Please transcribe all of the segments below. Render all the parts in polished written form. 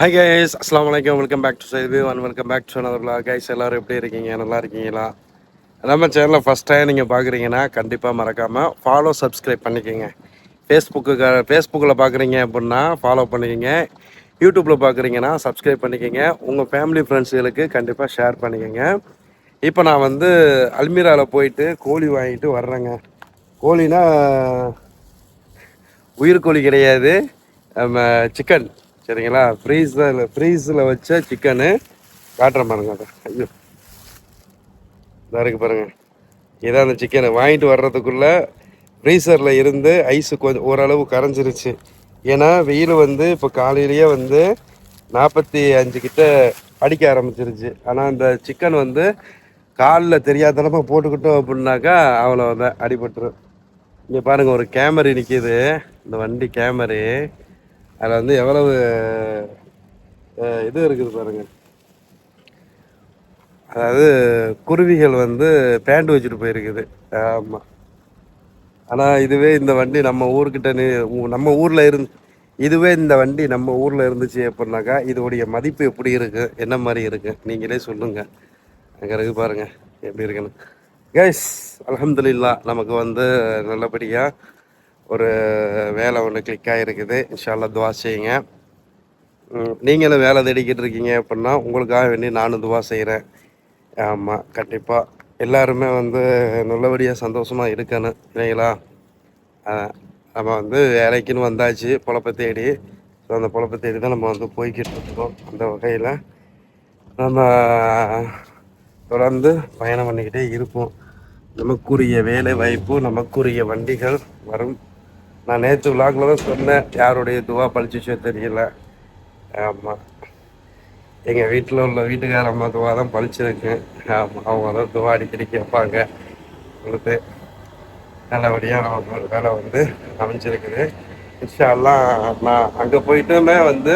Hi guys, அஸ்ஸலாமு அலைக்கும். Welcome back to Saidu and welcome back to another vlog. Guys எல்லோரும் எப்படி இருக்கீங்க? நல்லா இருக்கீங்களா? நம்ம சேனலில் ஃபஸ்ட் டைம் நீங்கள் பார்க்குறீங்கன்னா கண்டிப்பாக மறக்காமல் சப்ஸ்கிரைப் பண்ணிக்கோங்க. ஃபேஸ்புக்கில் பார்க்குறீங்க அப்படின்னா ஃபாலோ பண்ணிக்கோங்க. யூடியூப்பில் பார்க்குறீங்கன்னா சப்ஸ்கிரைப் பண்ணிக்கோங்க. உங்கள் ஃபேமிலி ஃப்ரெண்ட்ஸுகளுக்கு கண்டிப்பாக ஷேர் பண்ணிக்கோங்க. இப்போ நான் வந்து அல்மீராவில் போயிட்டு கோழி வாங்கிட்டு வர்றேங்க. கோழினா உயிர்கோழி கிடையாது, நம்ம சிக்கன். சரிங்களா? ஃப்ரீஸில் வச்ச சிக்கனு காட்டுற பாருங்க. அதை ஐயோ இதாக இருக்குது பாருங்கள். இதான் அந்த சிக்கனை வாங்கிட்டு வர்றதுக்குள்ளே ஃப்ரீசரில் இருந்து ஐஸு கொஞ்சம் ஓரளவு கரைஞ்சிருச்சு. ஏன்னா வெயில் வந்து இப்போ காலையிலேயே வந்து 45 கிட்ட அடிக்க ஆரம்பிச்சிருச்சு. ஆனால் அந்த சிக்கன் வந்து காலில் தெரியாதனமாக போட்டுக்கிட்டோம் அப்படின்னாக்கா அவ்வளோதான், அடிபட்டுரும். இங்கே பாருங்கள், ஒரு கேமரி நிற்கிது, இந்த வண்டி கேமரி. அதில் வந்து எவ்வளவு இது இருக்குது பாருங்கள். அதாவது குருவிகள் வந்து பேண்ட் வச்சுட்டு போயிருக்குது. ஆமாம். ஆனால் இதுவே இந்த வண்டி நம்ம ஊர்கிட்ட நம்ம ஊரில் இதுவே இந்த வண்டி நம்ம ஊரில் இருந்துச்சு அப்படின்னாக்கா இதோடைய மதிப்பு எப்படி இருக்குது, என்ன மாதிரி இருக்குது, நீங்களே சொல்லுங்கள். அங்கே இருக்கு பாருங்கள் எப்படி இருக்குன்னு. கைஸ் அல்ஹம்துலில்லாஹ், நமக்கு வந்து நல்லபடியாக ஒரு வேலை ஒன்று கிளிக் ஆகிருக்குது. இன்ஷா அல்லாஹ் துவா செய்யுங்க. நீங்களும் வேலை தேடிக்கிட்டு இருக்கீங்க அப்படின்னா உங்களுக்காக வேண்டி நானும் துவா செய்கிறேன். ஆமாம், கண்டிப்பாக எல்லாருமே வந்து நல்லபடியாக சந்தோஷமாக இருக்கணும் இல்லைங்களா? நம்ம வந்து வேலைக்குன்னு வந்தாச்சு பொழப்பை தேடி. ஸோ அந்த பொழப்பை தேடி தான் நம்ம வந்து போய்கிட்டு இருக்கோம். அந்த வகையில் நம்ம தொடர்ந்து பயணம் பண்ணிக்கிட்டே இருப்போம். நமக்குரிய வேலை வாய்ப்பு, நமக்குரிய வண்டிகள் வரும். நான் நேற்று விளாகில் தான் சொன்னேன், யாருடைய துவா பழிச்சிச்சோ தெரியல. ஆமாம், எங்கள் வீட்டில் உள்ள வீட்டுக்கார அம்மா துவா தான் பழிச்சிருக்கு. ஆமாம், அவங்க தான் துவா அடிக்கடி கேட்பாங்க. உங்களுக்கு நல்லபடியாக நமக்கு ஒரு வேலை வந்து அமைஞ்சிருக்குது. இன்ஷா அல்லாஹ் நான் அங்கே போயிட்டுமே வந்து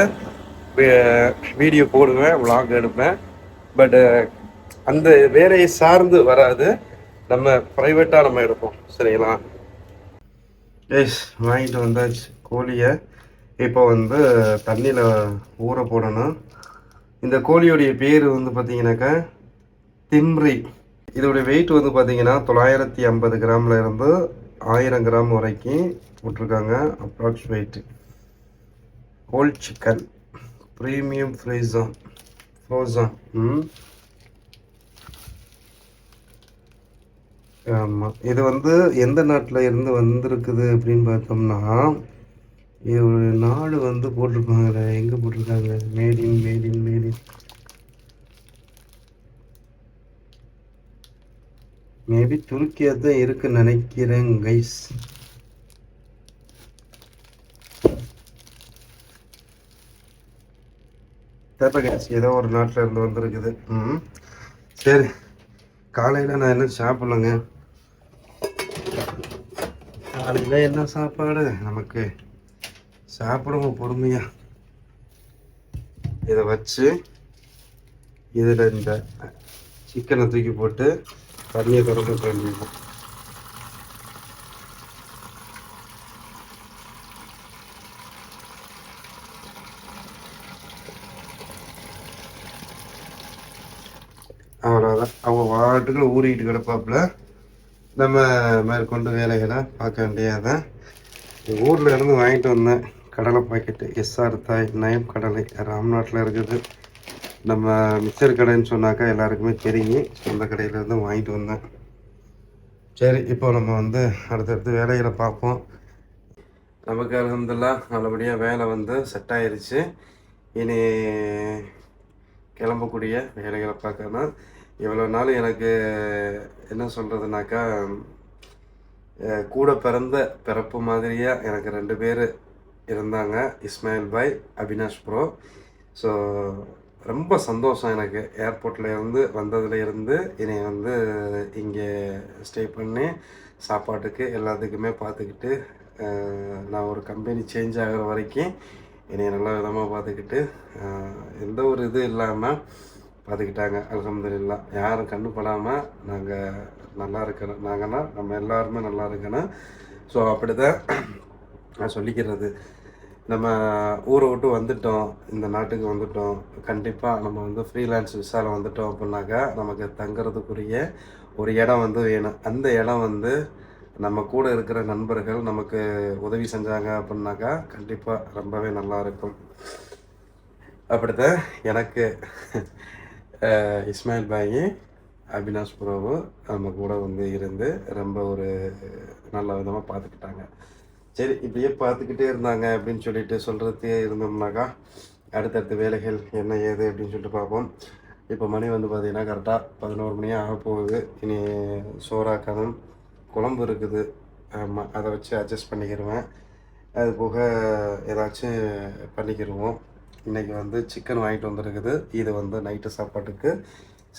வீடியோ போடுவேன், விளாக் எடுப்பேன். பட்டு அந்த வேலையை சார்ந்து வராது, நம்ம ப்ரைவேட்டாக நம்ம எடுப்போம். சரிங்களா? எஸ், வாங்கிட்டு வந்தாச்சு கோழியை. இப்போ வந்து தண்ணியில் ஊற போடணும். இந்த கோழியோடைய பேர் வந்து பார்த்தீங்கன்னாக்கா திம்ரி. இதோடைய வெயிட் வந்து பார்த்தீங்கன்னா 950 கிராமில் இருந்து 1000 கிராம் வரைக்கும் போட்டிருக்காங்க. Approx weight. Whole chicken, premium frozen. ஆமாம், இது வந்து எந்த நாட்டில் இருந்து வந்திருக்குது அப்படின்னு பார்த்தோம்னா, இது ஒரு நாடு வந்து போட்டிருப்பாங்க. எங்கே போட்டிருக்காங்க? மேடின் மேபி துருக்கியா தான் இருக்குன்னு நினைக்கிறேன் கைஸ். தெரியல கைஸ், ஏதோ ஒரு நாட்டில் இருந்து வந்திருக்குது. சரி, காலையில் நான் என்ன சாப்பிட்லங்க. காலையில் என்ன சாப்பாடு நமக்கு? சாப்பிடுவோம் பொறுமையாக. இதை வச்சு இதில் இந்த சிக்கனை தூக்கி போட்டு தண்ணியை திறந்து வேண்டியது. அவ்வளோதான். அவங்க வாட்டுக்குள்ள ஊறிக்கிட்டு கிடப்பாப்புல. நம்ம மேற்கொண்டு வேலைகளை பார்க்க வேண்டியதான். ஊரில் இருந்து வாங்கிட்டு வந்தேன் கடலை பாக்கெட்டு. எஸ்ஆர் தாய் நயம் கடலை, ராம்நாட்டில் இருக்குது. நம்ம மிக்சர் கடைன்னு சொன்னாக்கா எல்லாருக்குமே தெரியும். சொந்த கடையிலேருந்து வாங்கிட்டு வந்தேன். சரி, இப்போ நம்ம வந்து அடுத்தடுத்து வேலைகளை பார்ப்போம். நமக்கு அல்ஹம்துலில்லாஹ் நல்லபடியாக வேலை வந்து செட் ஆயிடுச்சு. இனி கிளம்பக்கூடிய வேலைகளை பார்க்கணும். இவ்வளோ நாள் எனக்கு என்ன சொல்கிறதுனாக்கா, கூட பிறந்த பிறப்பு மாதிரியாக எனக்கு 2 பேர் இருந்தாங்க, இஸ்மாயில் பாய், அபினாஷ் ப்ரோ. ஸோ ரொம்ப சந்தோஷம் எனக்கு. ஏர்போர்ட்டில் இருந்து வந்ததுலேருந்து என்னை வந்து இங்கே ஸ்டே பண்ணி சாப்பாட்டுக்கு எல்லாத்துக்குமே பார்த்துக்கிட்டு, நான் ஒரு கம்பெனி சேஞ்ச் ஆகிற வரைக்கும் என்னை நல்ல விதமாக பார்த்துக்கிட்டு, எந்த ஒரு இது இல்லாமல் பார்த்துக்கிட்டாங்க. அல்ஹம்துலில்லாஹ். யாரும் கண்ணு படாமல் நாங்கள் நல்லா இருக்கணும். நம்ம எல்லாருமே நல்லா இருக்கணும். ஸோ அப்படி தான் நான் சொல்லிக்கிறது. நம்ம ஊரை விட்டு வந்துட்டோம், இந்த நாட்டுக்கு வந்துட்டோம். கண்டிப்பாக நம்ம வந்து ஃப்ரீலான்ஸ் விசாவில் வந்துட்டோம் அப்படின்னாக்கா நமக்கு தங்குறதுக்குரிய ஒரு இடம் வந்து வேணும். அந்த இடம் வந்து நம்ம கூட இருக்கிற நண்பர்கள் நமக்கு உதவி செஞ்சாங்க அப்படின்னாக்கா கண்டிப்பாக ரொம்பவே நல்லாயிருக்கும். அப்படித்தான் எனக்கு இஸ்மாயில் பாய், அபினாஷ் ப்ரோவு நம்ம கூட வந்து இருந்து ரொம்ப ஒரு நல்ல விதமாக பார்த்துக்கிட்டாங்க. சரி, இப்படியே பார்த்துக்கிட்டே இருந்தாங்க அப்படின்னு சொல்லிட்டு சொல்கிறதே இருந்தோம்னாக்கா அடுத்தடுத்த வேலைகள் என்ன ஏது அப்படின்னு சொல்லிட்டு பார்ப்போம். இப்போ மணி வந்து பார்த்திங்கன்னா கரெக்டாக 11 மணி ஆக போகுது. இனி சோறாக்கணும், குழம்பு இருக்குது. ஆமாம், அதை வச்சு அட்ஜஸ்ட் பண்ணிக்கிடுவேன். அது போக ஏதாச்சும் பண்ணிக்கிடுவோம். இன்றைக்கி வந்து சிக்கன் வாங்கிட்டு வந்துருக்குது. இது வந்து நைட்டு சாப்பாட்டுக்கு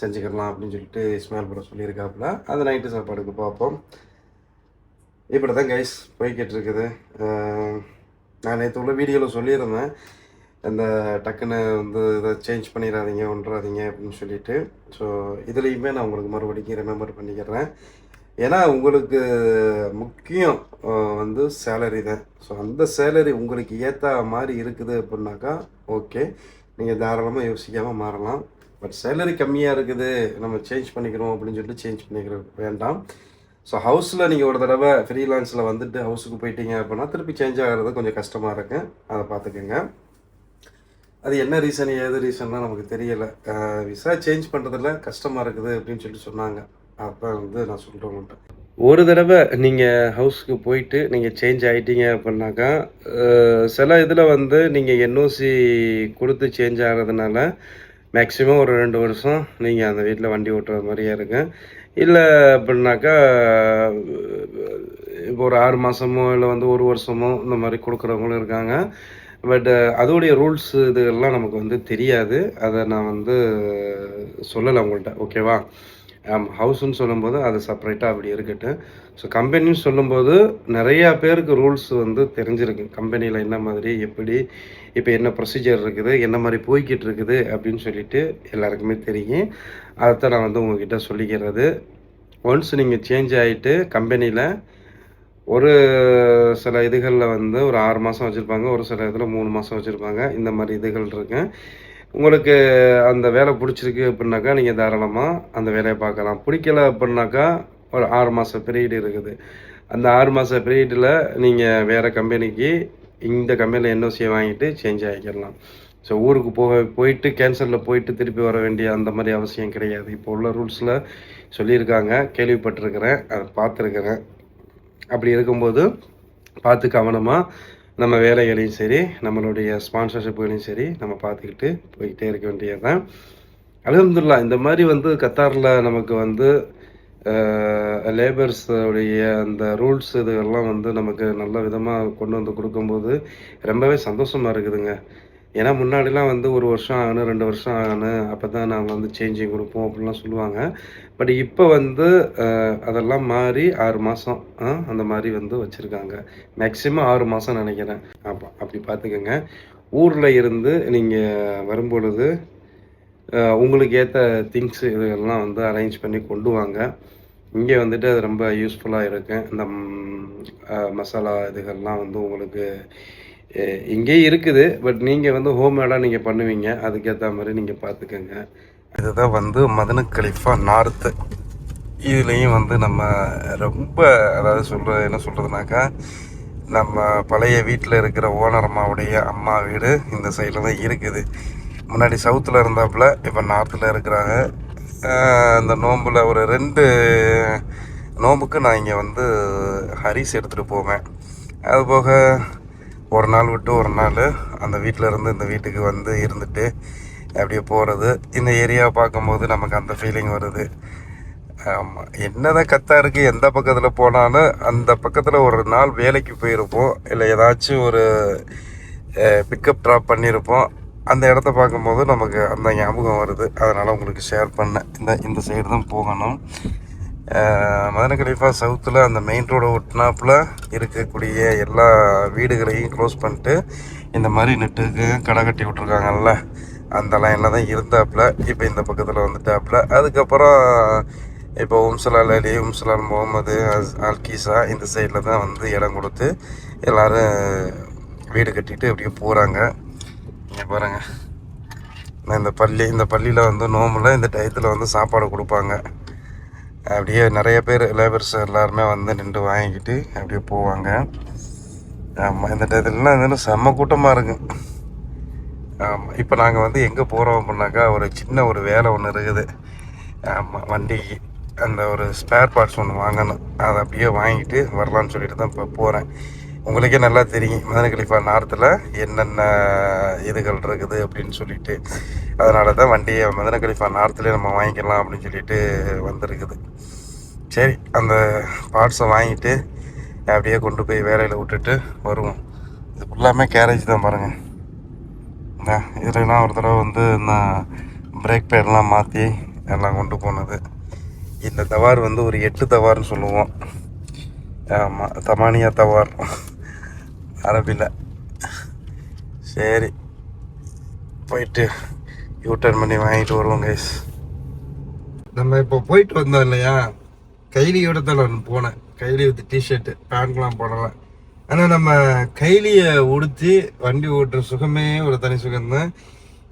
செஞ்சுக்கிடலாம் அப்படின்னு சொல்லிட்டு இஸ்மாயில் ப்ரோ சொல்லியிருக்காப்புல. அது நைட்டு சாப்பாடுக்கு பார்ப்போம். இப்படி தான் கைஸ் போய்கிட்டு இருக்குது. நான் நேற்று உள்ள வீடியோவில் சொல்லியிருந்தேன், இந்த டக்குன்னு வந்து இதை சேஞ்ச் பண்ணிடாதீங்க ஒன்றாதீங்க அப்படின்னு சொல்லிட்டு. ஸோ இதுலேயுமே நான் உங்களுக்கு மறுபடியும் ரிமெம்பர் பண்ணிக்கிறேன். ஏன்னா உங்களுக்கு முக்கியம் வந்து சேலரி தான். ஸோ அந்த சேலரி உங்களுக்கு ஏற்ற மாதிரி இருக்குது அப்படின்னாக்கா ஓகே, நீங்கள் தாராளமாக யோசிக்காமல் மாறலாம். பட் சேலரி கம்மியாக இருக்குது, நம்ம சேஞ்ச் பண்ணிக்கிறோம் அப்படின்னு சொல்லிட்டு சேஞ்ச் பண்ணிக்கிற வேண்டாம். ஸோ ஹவுஸில் நீங்கள் ஒரு தடவை ஃப்ரீலான்ஸில் வந்துட்டு ஹவுஸுக்கு போயிட்டீங்க அப்படின்னா திருப்பி சேஞ்ச் ஆகிறது கொஞ்சம் கஷ்டமாக இருக்குது. அதை பார்த்துக்குங்க. அது என்ன ரீசன் ஏது ரீசன்லாம் நமக்கு தெரியலை. விசா சேஞ்ச் பண்ணுறதுல கஷ்டமாக இருக்குது அப்படின்னு சொல்லிட்டு சொன்னாங்க. அப்போ வந்து நான் சொல்கிறேன் உங்கள்கிட்ட, ஒரு தடவை நீங்கள் ஹவுஸுக்கு போயிட்டு நீங்கள் சேஞ்ச் ஆகிட்டீங்க அப்படின்னாக்கா சில இதில் வந்து நீங்கள் என்ஓசி கொடுத்து சேஞ்ச் ஆகிறதுனால மேக்ஸிமம் ஒரு 2 வருஷம் நீங்கள் அந்த வீட்டில் வண்டி ஓட்டுற மாதிரியே இருக்கு. இல்லை அப்படின்னாக்கா இப்போ ஒரு 6 மாதமோ இல்லை வந்து 1 வருஷமோ இந்த மாதிரி கொடுக்குறவங்களும் இருக்காங்க. பட் அதோடைய ரூல்ஸ் இதெல்லாம் நமக்கு வந்து தெரியாது. அதை நான் வந்து சொல்லலை உங்கள்கிட்ட, ஓகேவா? ஹவுஸ்ன்னு சொல்லும்போது அது செப்பரேட்டாக அப்படி இருக்கட்டும். ஸோ கம்பெனின்னு சொல்லும்போது நிறையா பேருக்கு ரூல்ஸ் வந்து தெரிஞ்சிருக்கு. கம்பெனியில் என்ன மாதிரி, எப்படி, இப்போ என்ன ப்ரொசீஜர் இருக்குது, என்ன மாதிரி போய்கிட்டு இருக்குது அப்படின்னு சொல்லிட்டு எல்லாருக்குமே தெரியும். அதைத்தான் நான் வந்து உங்கள்கிட்ட சொல்லிக்கிறது. ஒன்ஸ் நீங்கள் சேஞ்ச் ஆகிட்டு கம்பெனியில் ஒரு சில இதுகளில் வந்து ஒரு 6 மாதம் வச்சுருப்பாங்க, ஒரு சில இதில் 3 மாதம் வச்சுருப்பாங்க. இந்த மாதிரி இதுகள் இருக்கு. உங்களுக்கு அந்த வேலை பிடிச்சிருக்கு அப்படின்னாக்கா நீங்கள் தாராளமாக அந்த வேலையை பார்க்கலாம். பிடிக்கல அப்படின்னாக்கா ஒரு 6 மாத பீரியட் இருக்குது. அந்த 6 மாத பீரியடில் நீங்கள் வேறு கம்பெனிக்கு இந்த கம்பெனியில் என்ஓசியை வாங்கிட்டு சேஞ்ச் ஆகிக்கலாம். ஸோ ஊருக்கு போயிட்டு கேன்சலில் போயிட்டு திருப்பி வர வேண்டிய அந்த மாதிரி அவசியம் கிடையாது. இப்போ உள்ள ரூல்ஸில் சொல்லியிருக்காங்க, கேள்விப்பட்டிருக்கிறேன், அதை பார்த்துருக்கிறேன். அப்படி இருக்கும்போது பார்த்து கவனமாக நம்ம வேலைகளையும் சரி, நம்மளுடைய ஸ்பான்சர்ஷிப்புகளையும் சரி நம்ம பார்த்துக்கிட்டு போய்கிட்டே இருக்க வேண்டியது தான். அல்ஹம்துலில்லாஹ் இந்த மாதிரி வந்து கத்தாரில் நமக்கு வந்து லேபர்ஸுடைய அந்த ரூல்ஸ் இதெல்லாம் வந்து நமக்கு நல்ல விதமாக கொண்டு வந்து கொடுக்கும்போது ரொம்பவே சந்தோஷமாக இருக்குதுங்க. ஏன்னா முன்னாடிலாம் வந்து 1 வருஷம் ஆகணும், 2 வருஷம் ஆகணும், அப்போ தான் நாங்கள் வந்து சேஞ்சிங் கொடுப்போம் அப்படின்லாம் சொல்லுவாங்க. பட் இப்போ வந்து அதெல்லாம் மாறி 6 மாதம் அந்த மாதிரி வந்து வச்சுருக்காங்க. மேக்ஸிமம் 6 மாதம் நினைக்கிறேன். ஆமாம், அப்படி பார்த்துக்கோங்க. ஊரில் இருந்து நீங்கள் வரும்பொழுது உங்களுக்கு ஏற்ற திங்ஸு இதெல்லாம் வந்து அரேஞ்ச் பண்ணி கொண்டு வாங்க. இங்கே வந்துட்டு அது ரொம்ப யூஸ்ஃபுல்லாக இருக்குது. இந்த மசாலா இதுகள்லாம் வந்து உங்களுக்கு இங்கேயே இருக்குது. பட் நீங்கள் வந்து ஹோம்மேடாக நீங்கள் பண்ணுவீங்க, அதுக்கேற்ற மாதிரி நீங்கள் பார்த்துக்கோங்க. இதுதான் வந்து மதனு கலிஃபா நார்த்து. இதுலேயும் வந்து நம்ம ரொம்ப அதாவது என்ன சொல்கிறதுனாக்கா, நம்ம பழைய வீட்டில் இருக்கிற ஓனர் அம்மாவுடைய அம்மா வீடு இந்த சைடில் தான் இருக்குது. முன்னாடி சவுத்தில் இருந்தாப்புல, இப்போ நார்த்தில் இருக்கிறாங்க. இந்த நோம்பில் ஒரு 2 நோம்புக்கு நான் இங்கே வந்து ஹரிஸ் எடுத்துகிட்டு போவேன். அதுபோக ஒரு நாள் விட்டு ஒரு நாள் அந்த வீட்டில் இருந்து இந்த வீட்டுக்கு வந்து இருந்துட்டு அப்படியே போகிறது. இந்த ஏரியாவை பார்க்கும்போது நமக்கு அந்த ஃபீலிங் வருது. ஆமாம், என்னதான் கத்தாருக்கு எந்த பக்கத்தில் போனாலும் அந்த பக்கத்தில் ஒரு நாள் வேலைக்கு போயிருப்போம், இல்லை ஏதாச்சும் ஒரு பிக்கப் ட்ராப் பண்ணியிருப்போம். அந்த இடத்த பார்க்கும்போது நமக்கு அந்த ஞாபகம் வருது. அதனால் உங்களுக்கு ஷேர் பண்ணேன். இந்த சைடு தான் போகணும். மதன கலிஃபா சவுத்தில் அந்த மெயின் ரோடை ஒட்டினாப்பில் இருக்கக்கூடிய எல்லா வீடுகளையும் க்ளோஸ் பண்ணிட்டு இந்த மாதிரி நெட்டுக்கு கடை கட்டி விட்ருக்காங்கல்ல, அந்த லைனில் தான் இருந்தாப்புல. இப்போ இந்த பக்கத்தில் வந்துட்டாப்புல. அதுக்கப்புறம் இப்போ உம்சலால் அலி, உம்சலால் முகமது, அல்கீசா இந்த சைடில் தான் வந்து இடம் கொடுத்து எல்லோரும் வீடு கட்டிட்டு அப்படியே போகிறாங்க. இங்கே பாருங்கள், நான் இந்த பள்ளியில் வந்து நோம்பில் இந்த டயத்தில் வந்து சாப்பாடு கொடுப்பாங்க. அப்படியே நிறைய பேர் லேபர்ஸ் எல்லாருமே வந்து நின்று வாங்கிக்கிட்டு அப்படியே போவாங்க. ஆமாம், இந்த டயத்துலலாம் இருந்தாலும் செம்ம கூட்டமாக இருக்கும். ஆமாம், இப்போ நாங்கள் வந்து எங்கே போகிறோம் அப்படின்னாக்கா ஒரு சின்ன ஒரு வேலை ஒன்று இருக்குது. ஆமாம், வண்டிக்கு அந்த ஒரு ஸ்பேர் பார்ட்ஸ் ஒன்று வாங்கணும். அதை அப்படியே வாங்கிட்டு வரலான்னு சொல்லிட்டு தான் இப்போ போகிறேன். உங்களுக்கே நல்லா தெரியும் மதன கலிஃபா நார்த்தில் என்னென்ன இதுகள் இருக்குது அப்படின்னு சொல்லிட்டு, அதனால தான் வண்டியை மதன கலிஃபா நார்த்துலேயே நம்ம வாங்கிக்கலாம் அப்படின்னு சொல்லிட்டு வந்திருக்குது. சரி, அந்த பார்ட்ஸை வாங்கிட்டு அப்படியே கொண்டு போய் வேலையில் விட்டுட்டு வருவோம். இது ஃபுல்லாமே கேரேஜ் தான் பாருங்கள். இதெல்லாம் ஒரு தடவை வந்து நான் பிரேக் பேடெலாம் மாற்றி எல்லாம் கொண்டு போனது. இந்த தவார் வந்து ஒரு 8 தவார்னு சொல்லுவோம். ஆமாம், தமானியா தவார் அரபியில். சரி, போயிட்டு யூட்டர்ன் பண்ணி வாங்கிட்டு வருவோம் கைஸ். நம்ம இப்போ போயிட்டு வந்தோம் இல்லையா, கைலியோட தான் நான் போனேன். கைலி வித் டிஷர்ட்டு பேண்ட்லாம் போடலாம். ஆனால் நம்ம கைலியை உடுத்தி வண்டி ஓட்டுற சுகமே ஒரு தனி சுகம்தான்.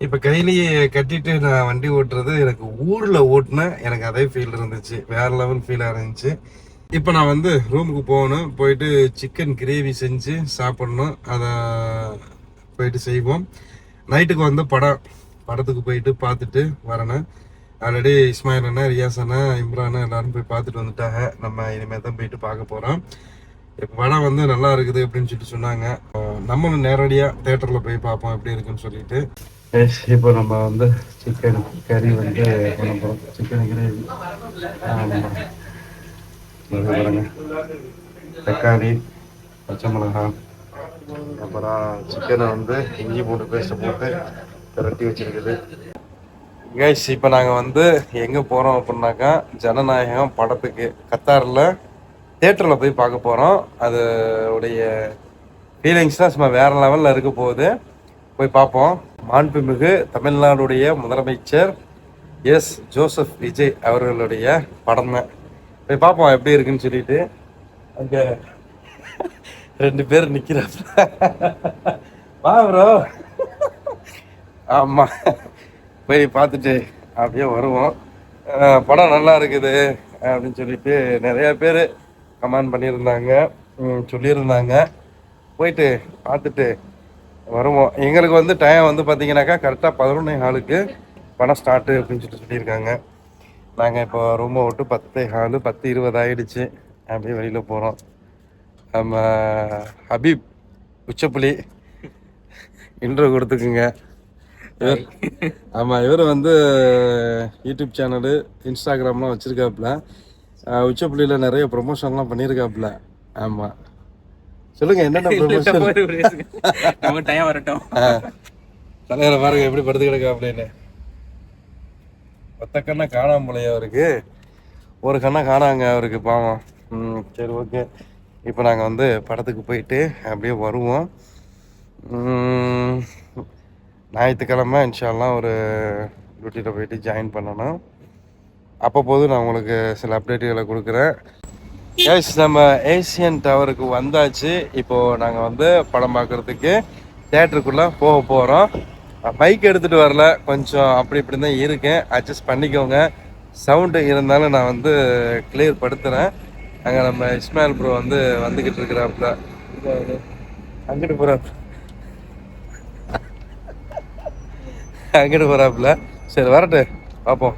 இப்போ கைலியை கட்டிட்டு நான் வண்டி ஓட்டுறது எனக்கு ஊரில் ஓட்டினேன் எனக்கு அதே ஃபீல் இருந்துச்சு, வேற லெவல் ஃபீலாக இருந்துச்சு. இப்போ நான் வந்து ரூமுக்கு போகணும், போயிட்டு சிக்கன் கிரேவி செஞ்சு சாப்பிட்ணும். அதை போயிட்டு செய்வோம். நைட்டுக்கு வந்து படத்துக்கு போயிட்டு பார்த்துட்டு வரணும். ஆல்ரெடி இஸ்மாயில் அண்ணா, ரியாஸ் அண்ணா, இம்ரான் எல்லாரும் போய் பார்த்துட்டு வந்துட்டாங்க. நம்ம இனிமேல் தான் போயிட்டு பார்க்க போகிறோம். இப்போ படம் வந்து நல்லா இருக்குது அப்படின்னு சொல்லிட்டு சொன்னாங்க. நம்மளும் நேரடியாக தேட்டரில் போய் பார்ப்போம் எப்படி இருக்குன்னு சொல்லிட்டு. இப்போ நம்ம வந்து சிக்கன் கறி வந்து பண்ண போகிறோம். Chicken gravy. பாருங்க, தக்காளி, பச்சை மிளகாய், அப்புறம் சிக்கனை வந்து இஞ்சி பூண்டு பேஸ்ட்டை போட்டு திரட்டி வச்சிருக்குது. கைஸ், இப்போ நாங்கள் வந்து எங்கே போகிறோம் அப்படின்னாக்கா ஜனநாயகம் படத்துக்கு கத்தாரில் தேட்டரில் போய் பார்க்க போகிறோம். அது உடைய ஃபீலிங்ஸ்லாம் சும்மா வேறு லெவலில் இருக்க போகுது. போய் பார்ப்போம். மாண்புமிகு தமிழ்நாடுடைய முதலமைச்சர் எஸ் ஜோசப் விஜய் அவர்களுடைய படம் தான். போய் பார்ப்போம் எப்படி இருக்குன்னு சொல்லிட்டு. அங்கே 2 பேர் நிற்கிறாங்க. வா ப்ரோ. ஆமாம், போய் பார்த்துட்டு அப்படியே வருவோம். படம் நல்லா இருக்குது அப்படின்னு சொல்லிட்டு நிறையா பேர் கமெண்ட் பண்ணியிருந்தாங்க, சொல்லியிருந்தாங்க. போயிட்டு பார்த்துட்டு வருவோம். எங்களுக்கு வந்து டைம் வந்து பார்த்தீங்கன்னாக்கா கரெக்டாக 11:15 படம் ஸ்டார்ட்டு அப்படின்னு சொல்லியிருக்காங்க. நாங்கள் இப்போ ரூமை விட்டு 10:15 10:20 ஆகிடுச்சு. அப்படியே வெளியில் போகிறோம். நம்ம ஹபீப் உச்சப்புலி இன்ட்ரோ கொடுத்துக்குங்க. ஆமாம், இவர் வந்து யூடியூப் சேனலு, இன்ஸ்டாகிராம்லாம் வச்சுருக்காப்புல. உச்சப்புலியில் நிறைய ப்ரொமோஷன்லாம் பண்ணியிருக்காப்புல. ஆமாம், சொல்லுங்கள் என்னென்ன ப்ரொமோஷன். டைம் வரட்டும். தலைவரை பாருங்க எப்படி படுத்து கிடக்கா அப்படின்னு. ஒத்த கண்ணை காணாம போலையா அவருக்கு, ஒரு கண்ணை காணாங்க அவருக்கு, பாவம். சரி, ஓகே. இப்போ நாங்கள் வந்து படத்துக்கு போயிட்டு அப்படியே வருவோம். ஞாயிற்றுக்கிழமை இன்ஷால்லாம் ஒரு டியூட்டியில் போயிட்டு ஜாயின் பண்ணணும். அப்போது நான் உங்களுக்கு சில அப்டேட்டுகளை கொடுக்குறேன். எஸ், நம்ம ஏசியன் டவருக்கு வந்தாச்சு. இப்போது நாங்கள் வந்து படம் பார்க்குறதுக்கு தேட்டருக்குள்ளே போக போகிறோம். பைக் எடுத்துகிட்டு வரல, கொஞ்சம் அப்படி இப்படி தான் இருக்கேன், அட்ஜஸ்ட் பண்ணிக்கோங்க. சவுண்டு இருந்தாலும் நான் வந்து கிளியர் படுத்துகிறேன். அங்கே நம்ம இஸ்மாயில் ப்ரோ வந்து வந்துக்கிட்டு இருக்கிறாப்புல, அங்கிட்டு போகிறாப்புல. சரி, வரட்டு பார்ப்போம்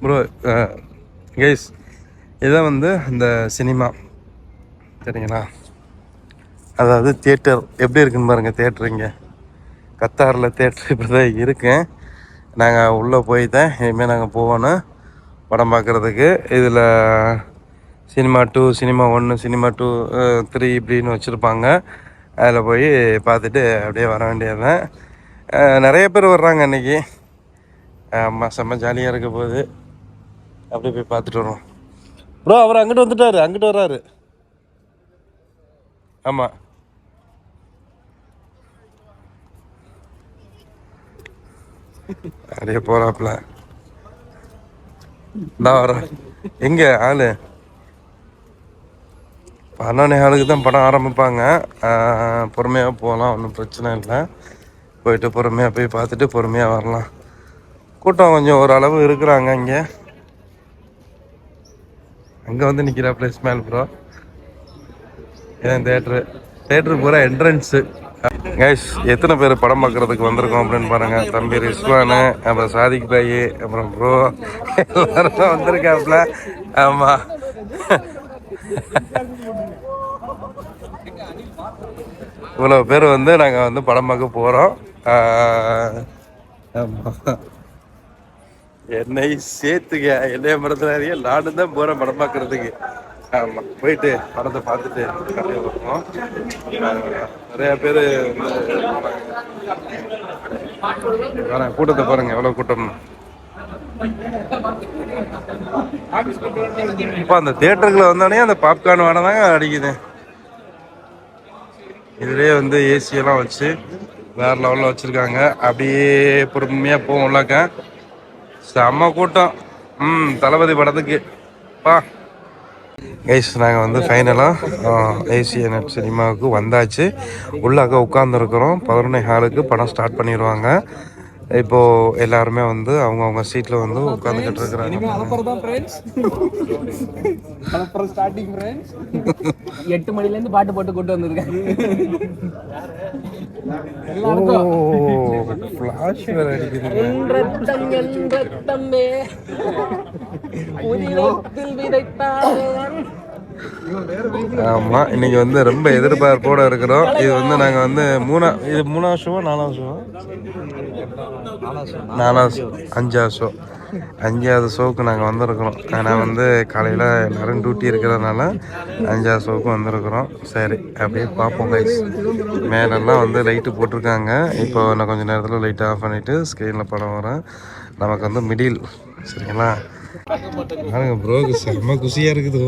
ப்ரோ. கைஸ், இதான் வந்து இந்த சினிமா சரிங்களா, அதாவது தியேட்டர் எப்படி இருக்குன்னு பாருங்கள். தியேட்டர் இங்கே கத்தாரில் தேட்டர் இப்படி தான் இருக்கேன். நாங்கள் உள்ளே போய் தான் இனிமேல் நாங்கள் போகணும் படம் பார்க்குறதுக்கு. இதில் சினிமா 2, சினிமா 1, சினிமா 2, 3 இப்படின்னு வச்சுருப்பாங்க. அதில் போய் பார்த்துட்டு அப்படியே வர வேண்டியதுதான். நிறைய பேர் வர்றாங்க அன்றைக்கி. ஆமாம், செம்ம ஜாலியாக இருக்க போகுது. அப்படியே போய் பார்த்துட்டு வரோம். ப்ரோ, அவர் அங்கிட்டு வந்துட்டார், அங்கிட்டு வர்றாரு. ஆமாம், அப்படியே போகிறாப்புல. தான் வர எங்கே ஆளு 11:15 தான் படம் ஆரம்பிப்பாங்க. பொறுமையாக போகலாம், ஒன்றும் பிரச்சனை இல்லை. போயிட்டு பொறுமையாக போய் பார்த்துட்டு பொறுமையாக வரலாம். கூட்டம் கொஞ்சம் ஓரளவு இருக்கிறாங்க. அங்கே வந்து நிற்கிறாப்புல இஸ்மாயில் ப்ரோ. ஏன் தேட்டருக்கு போகிற என்ட்ரன்ஸு. கைஸ், எத்தனை பேர் படம் பார்க்குறதுக்கு வந்திருக்கோம் அப்படின்னு பாருங்கள். தம்பி ரிஸ்வானு, அப்புறம் சாதிக் பாய், அப்புறம் ப்ரோ எல்லாரும் வந்திருக்காப்புல. ஆமாம், இவ்வளோ பேர் வந்து நாங்கள் வந்து படம் பார்க்க போகிறோம். ஆமாம், என்னை சேர்த்துக்க, என்னைய மறந்துடாதீங்க. நானும் தான் போகிறேன் படம் பார்க்குறதுக்கு. ஆமாம், போயிட்டு படத்தை பார்த்துட்டு அப்படியே வருவோம். நிறையா பேர் வரேன். கூட்டத்தை பாருங்கள், எவ்வளோ கூட்டம். இப்போ அந்த தியேட்டருக்குள்ள வந்தோடனே அந்த பாப்கார்ன் வாடை தாங்க அடிக்குது. இதுலேயே வந்து ஏசியெல்லாம் வச்சு வேறு லெவலில் வச்சுருக்காங்க. அப்படியே பொறுமையாக போவோம்லக்கா. செம்ம கூட்டம். தளபதி படத்துக்கு பா. கைஸ், நாங்கள் வந்து ஃபைனலாக ஏசியன் சினிமாவுக்கு வந்தாச்சு. உள்ளாக்க உட்காந்துருக்குறோம். 11:15 படம் ஸ்டார்ட் பண்ணிடுவாங்க. இப்போது எல்லாருமே வந்து அவங்கவுங்க சீட்டில் வந்து உட்காந்துக்கிட்டு இருக்கிறாங்க. 8 மணிலேருந்து பாட்டு போட்டு கூட்டு வந்திருக்கேன். ஆமாம், இன்னைக்கு வந்து ரொம்ப எதிர்பார்ப்போடு இருக்கிறோம். இது வந்து நாங்கள் வந்து மூணாவது ஷோவா 4வது ஷோவா 4வது ஷோ 5வது ஷோ 5வது ஷோவுக்கு நாங்கள் வந்திருக்கிறோம். ஆனால் வந்து காலையில் எல்லோரும் டியூட்டி இருக்கிறதுனால 5வது ஷோவுக்கு வந்திருக்கிறோம். சரி, அப்படியே பார்ப்போம் கைஸ். மேலெல்லாம் வந்து லைட்டு போட்டிருக்காங்க. இப்போ நான் கொஞ்சம் நேரத்தில் லைட்டை ஆஃப் பண்ணிவிட்டு ஸ்க்ரீனில் படம் வரேன். நமக்கு வந்து மிடில். சரிங்களா? பாருங்க ப்ரோக்கு செம்ம குஷியாக இருக்குது.